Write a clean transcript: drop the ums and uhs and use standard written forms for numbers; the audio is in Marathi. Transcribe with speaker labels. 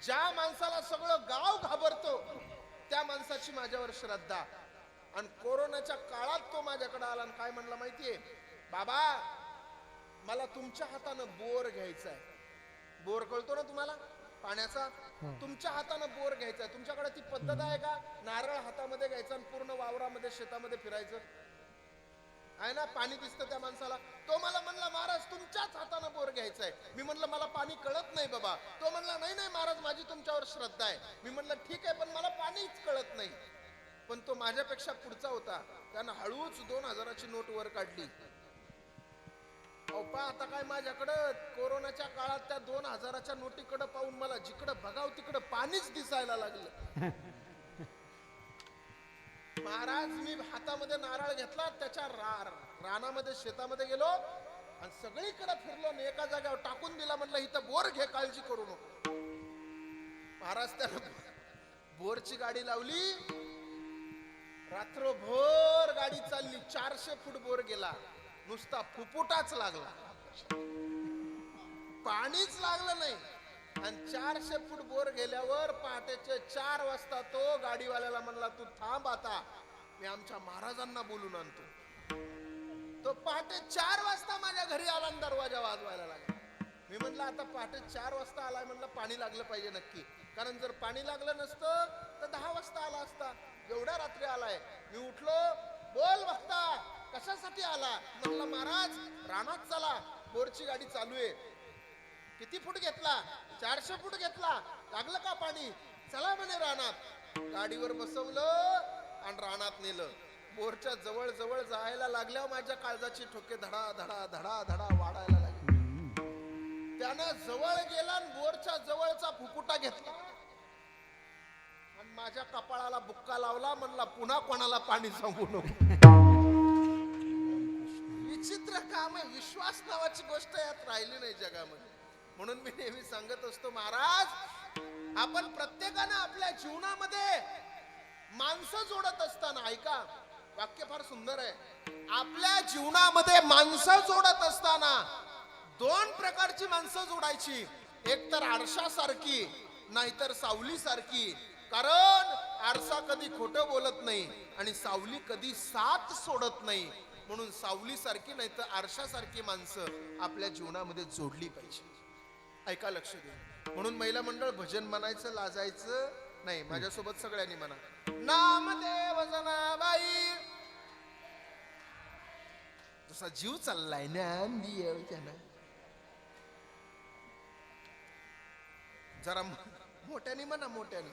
Speaker 1: ज्या माणसाला सगळं गाव घाबरतो त्या माणसाची माझ्यावर श्रद्धा. आणि कोरोनाच्या काळात तो माझ्याकडे आला आणि काय म्हणला माहितीये, बाबा मला तुमच्या हातानं बोर घ्यायचा आहे. बोर कळतो ना तुम्हाला पाण्याचा? तुमच्या हातानं बोर घ्यायचा आहे. तुमच्याकडे ती पद्धत आहे का? नारळ हातामध्ये घ्यायचा आणि पूर्ण वावरामध्ये शेतामध्ये फिरायचं आहे ना? पाणी दिसतं त्या माणसाला. तो मला म्हणला महाराज तुमच्याच हातानं बोर घ्यायचा आहे. मी म्हणलं मला पाणी कळत नाही बाबा. तो म्हणला नाही नाही महाराज माझी तुमच्यावर श्रद्धा आहे. मी म्हणलं ठीक आहे पण मला पाणीच कळत नाही. पण तो माझ्यापेक्षा पुढचा होता. त्यानं हळूच 2000ची नोट वर काढली. अप्पा आता काय माझ्याकडं कोरोनाच्या काळात त्या 2000च्या नोटीकडे पाहून मला जिकडं बघाव तिकडं पाणीच दिसायला लागलं. महाराज मी हातामध्ये नारळ घेतला, त्याच्या रानामध्ये शेतामध्ये गेलो आणि सगळीकडे फिरलो आणि एका जागेवर टाकून दिला. म्हणलं इथं बोर घे, काळजी करू नको. महाराज त्यानं बोरची गाडी लावली. रात्रभर गाडी चालली. 400 फूट बोर गेला. नुसता फुफुटाच लागला, पाणीच लागलं नाही. आणि 400 फूट बोर गेल्यावर पहाटेचे 4 वाजता तो गाडीवाल्याला म्हणला तू थांब आता मी आमच्या महाराजांना बोलून आणतो. तो पहाटे 4 वाजता माझ्या घरी आला आणि दरवाजा वाजवायला लागला. मी म्हणलं आता पहाटे 4 वाजता आलाय म्हणलं पाणी लागलं पाहिजे नक्की, कारण जर पाणी लागलं नसतं तर 10 वाजता आला असता. एवढ्या रात्री आलाय. मी उठलो. बोल बघता कशासाठी आला? म्हणलं महाराज रानात चला, बोरची गाडी चालू आहे. किती फूट घेतला? 400 फूट घेतला. लागलं का पाणी? चला म्हणे रानात. गाडीवर बसवलं आणि रानात नेलं. बोरच्या जवळ जवळ जायला लागल्यावर माझ्या काळजाची ठोके धडा धडा धडा धडा वाढायला लागले. त्यानं जवळ गेला आणि बोरच्या जवळचा फुफुटा घेतला आणि माझ्या कपाळाला बुक्का लावला. म्हणला पुन्हा कोणाला पाणी सांगू नको. विचित्र काम आहे. विश्वास नावाची गोष्ट यात राहिली नाही जगामध्ये. म्हणून मी नेहमी सांगत असतो महाराज आपण प्रत्येकानं आपल्या जीवनामध्ये माणसं जोडत असताना, ऐका वाक्य फार सुंदर आहे, आपल्या जीवनामध्ये माणसं जोडत असताना 2 प्रकारची माणसं जोडायची. एक तर आरशासारखी, नाहीतर सावलीसारखी. कारण आरसा कधी खोटं बोलत नाही आणि सावली कधी साथ सोडत नाही. म्हणून सावलीसारखी नाही तर आरशासारखी माणसं आपल्या जीवनामध्ये जोडली पाहिजे. ऐका लक्ष द्या. म्हणून महिला मंडळ भजन म्हणायचं लाजायचं नाही. माझ्यासोबत सगळ्यांनी म्हणा नामदेव जनाबाई. जसा जीव चाललाय ना जरा मोठ्याने म्हणा मोठ्याने.